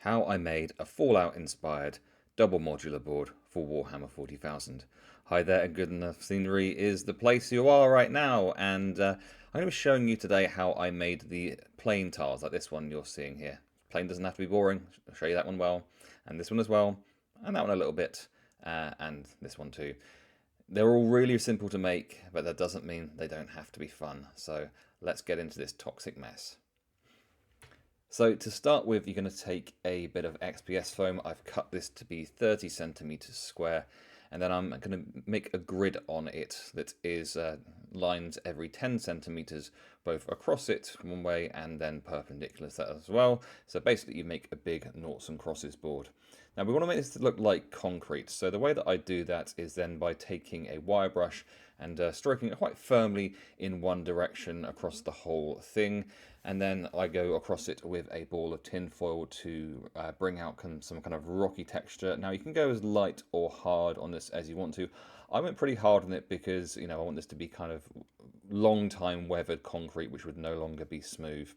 how I made a Fallout inspired double modular board for Warhammer 40,000. Hi there, Good Enough Scenery is the place you are right now, and I'm going to be showing you today how I made the plain tiles like this one you're seeing here. Plain doesn't have to be boring, I'll show you that one well, and this one as well, and that one a little bit, and this one too. They're all really simple to make, but that doesn't mean they don't have to be fun, so let's get into this toxic mess. So to start with, you're going to take a bit of XPS foam. I've cut this to be 30 centimeters square, and then I'm going to make a grid on it that is lines every 10 centimeters, both across it one way and then perpendicular to that as well. So basically you make a big noughts and crosses board. Now we want to make this look like concrete. So the way that I do that is then by taking a wire brush and stroking it quite firmly in one direction across the whole thing. And then I go across it with a ball of tin foil to bring out some kind of rocky texture. Now you can go as light or hard on this as you want to. I went pretty hard on it because, you know, I want this to be kind of long time weathered concrete, which would no longer be smooth.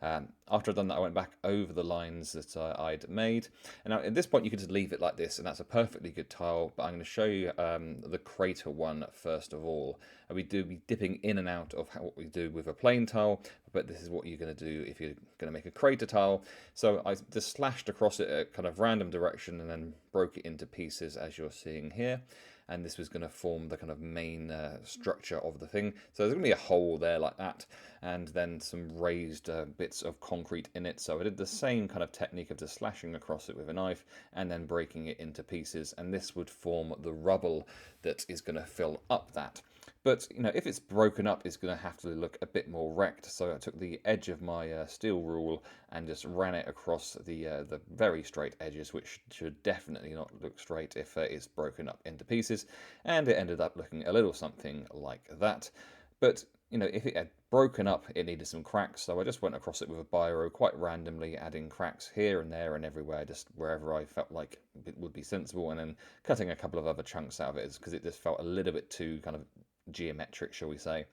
After I'd done that, I went back over the lines that I'd made. And now at this point, you can just leave it like this, and that's a perfectly good tile. But I'm going to show you the crater one first of all. And we do be dipping in and out of what we do with a plain tile, but this is what you're going to do if you're going to make a crater tile. So I just slashed across it at kind of random direction and then broke it into pieces as you're seeing here. And this was going to form the kind of main structure of the thing. So there's going to be a hole there like that, and then some raised bits of concrete in it. So I did the same kind of technique of just slashing across it with a knife and then breaking it into pieces, and this would form the rubble that is going to fill up that. But, you know, if it's broken up, it's going to have to look a bit more wrecked. So I took the edge of my steel rule and just ran it across the very straight edges, which should definitely not look straight if it's broken up into pieces. And it ended up looking a little something like that. But, you know, if it had broken up, it needed some cracks. So I just went across it with a biro quite randomly, adding cracks here and there and everywhere, just wherever I felt like it would be sensible. And then cutting a couple of other chunks out of it because it just felt a little bit too kind of geometric, shall we say.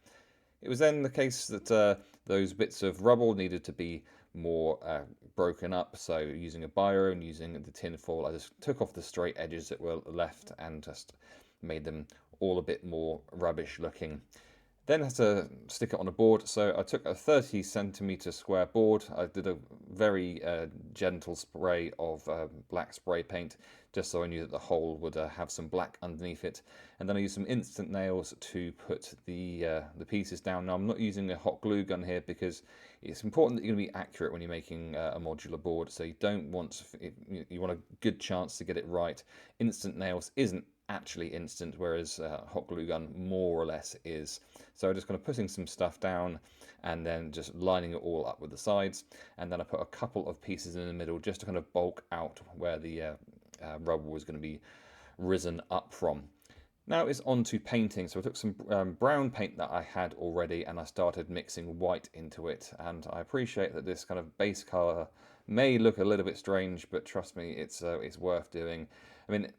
It was then the case that those bits of rubble needed to be more broken up, so using a biro and using the tin foil, I just took off the straight edges that were left and just made them all a bit more rubbish looking. Then I had to stick it on a board, so I took a 30 centimeter square board. I did a very gentle spray of black spray paint, just so I knew that the hole would have some black underneath it. And then I used some instant nails to put the pieces down. Now I'm not using a hot glue gun here because it's important that you're going to be accurate when you're making a modular board. So you don't want, you want a good chance to get it right. Instant nails isn't actually instant, whereas hot glue gun more or less is. So just kind of putting some stuff down and then just lining it all up with the sides, and then I put a couple of pieces in the middle just to kind of bulk out where the rubble was going to be risen up from. Now it's on to painting. So I took some brown paint that I had already and I started mixing white into it, and I appreciate that this kind of base colour may look a little bit strange, but trust me, it's worth doing. I mean,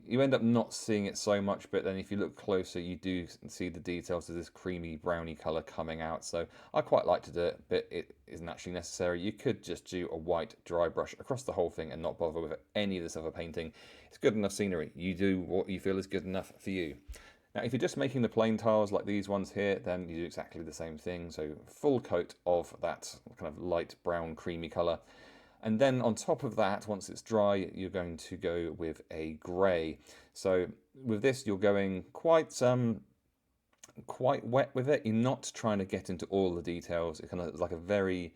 you end up not seeing it so much, but then if you look closer, you do see the details of this creamy browny colour coming out. So I quite like to do it, but it isn't actually necessary. You could just do a white dry brush across the whole thing and not bother with any of this other painting. It's good enough scenery. You do what you feel is good enough for you. Now, if you're just making the plain tiles like these ones here, then you do exactly the same thing. So full coat of that kind of light brown creamy colour. And then on top of that, once it's dry, you're going to go with a grey. So with this, you're going quite wet with it. You're not trying to get into all the details. It's kind of like a very,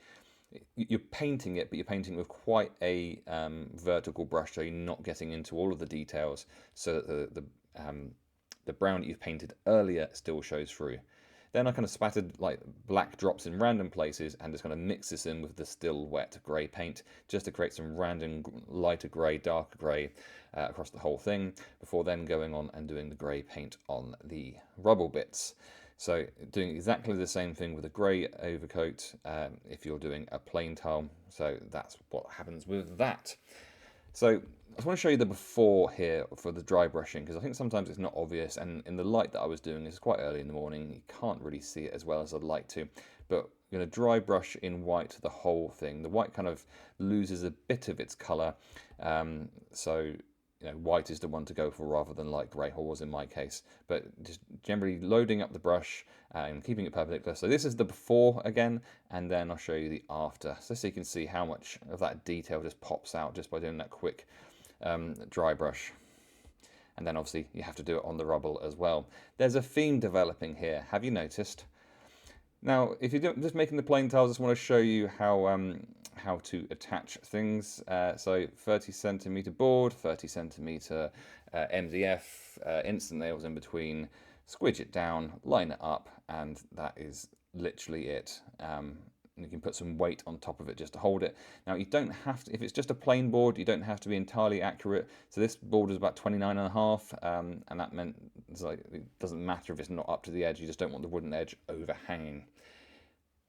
you're painting it, but you're painting with quite a vertical brush, so you're not getting into all of the details, so that the brown that you've painted earlier still shows through. Then I kind of spattered like black drops in random places and just kind of mix this in with the still wet grey paint just to create some random lighter grey, darker grey across the whole thing, before then going on and doing the grey paint on the rubble bits. So doing exactly the same thing with a grey overcoat if you're doing a plain tile. So that's what happens with that. So I just want to show you the before here for the dry brushing, because I think sometimes it's not obvious, and in the light that I was doing, it's quite early in the morning, you can't really see it as well as I'd like to. But going to dry brush in white the whole thing. The white kind of loses a bit of its colour, so white is the one to go for rather than light grey, or was in my case. But just generally loading up the brush and keeping it perpendicular. So this is the before again, and then I'll show you the after, so you can see how much of that detail just pops out just by doing that quick dry brush. And then obviously you have to do it on the rubble as well. There's a theme developing here, have you noticed? Now, if you're just making the plain tiles, I just want to show you how to attach things. So 30 centimeter board, 30 centimeter MDF, instant nails in between, squidge it down, line it up, and that is literally it. You can put some weight on top of it just to hold it. Now, you don't have to, if it's just a plain board, you don't have to be entirely accurate. So this board is about 29.5, and that meant it doesn't matter if it's not up to the edge, you just don't want the wooden edge overhanging.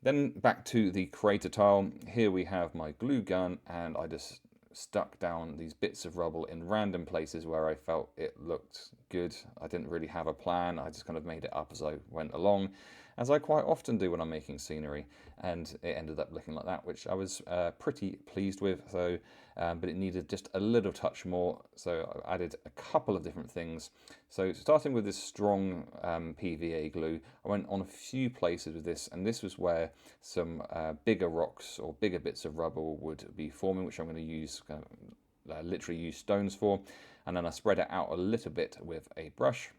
Then back to the creator tile. Here we have my glue gun, and I just stuck down these bits of rubble in random places where I felt it looked good. I didn't really have a plan, I just kind of made it up as I went along, as I quite often do when I'm making scenery, and it ended up looking like that, which I was pretty pleased with. So, but it needed just a little touch more, so I added a couple of different things. So starting with this strong PVA glue, I went on a few places with this, and this was where some bigger rocks or bigger bits of rubble would be forming, which I'm going to use, literally use stones for, and then I spread it out a little bit with a brush.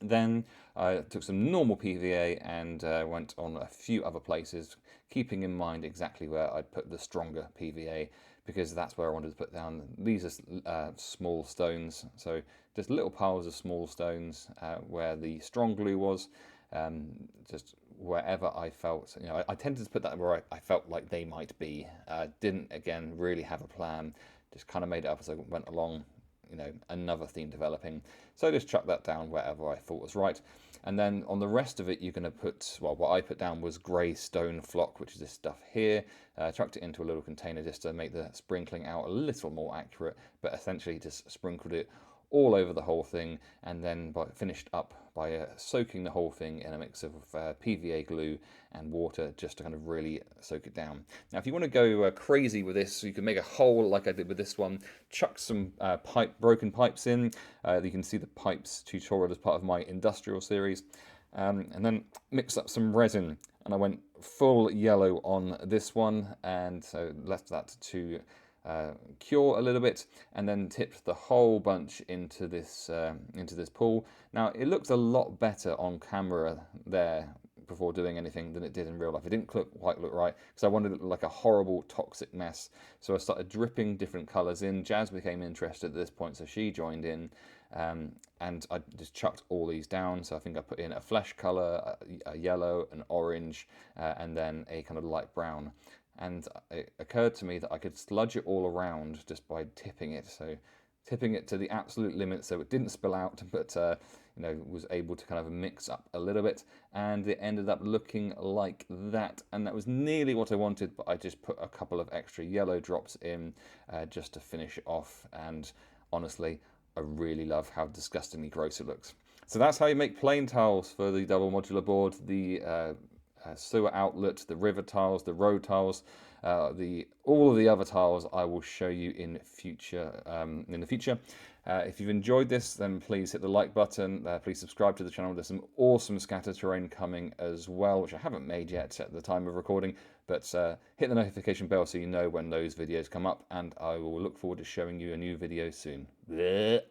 Then I took some normal PVA and went on a few other places, keeping in mind exactly where I'd put the stronger PVA, because that's where I wanted to put down. These are small stones, so just little piles of small stones where the strong glue was, just wherever I felt, I tended to put that where I felt like they might be. Didn't, again, really have a plan, just kind of made it up as I went along. Another theme developing. So just chuck that down wherever I thought was right. And then on the rest of it, you're going to put, well, what I put down was grey stone flock, which is this stuff here. Chucked it into a little container just to make the sprinkling out a little more accurate, but essentially just sprinkled it all over the whole thing, and then finished up by soaking the whole thing in a mix of PVA glue and water, just to kind of really soak it down. Now, if you want to go crazy with this, you can make a hole like I did with this one, chuck some broken pipes in. You can see the pipes tutorial as part of my industrial series, and then mix up some resin. And I went full yellow on this one, and so left that to cure a little bit, and then tipped the whole bunch into this pool. Now, it looks a lot better on camera there before doing anything than it did in real life. It didn't quite look right, because I wanted it to look like a horrible toxic mess. So I started dripping different colours in. Jazz became interested at this point, so she joined in, and I just chucked all these down. So I think I put in a flesh colour, a yellow, an orange, and then a kind of light brown. And it occurred to me that I could sludge it all around just by tipping it. So tipping it to the absolute limit so it didn't spill out, but was able to kind of mix up a little bit, and it ended up looking like that. And that was nearly what I wanted, but I just put a couple of extra yellow drops in just to finish it off. And honestly, I really love how disgustingly gross it looks. So that's how you make plain tiles for the double modular board. The sewer outlet, the river tiles, the road tiles, all of the other tiles I will show you in the future. If you've enjoyed this, then please hit the like button. Please subscribe to the channel. There's some awesome scatter terrain coming as well, which I haven't made yet at the time of recording, but hit the notification bell so you know when those videos come up, and I will look forward to showing you a new video soon. Blech.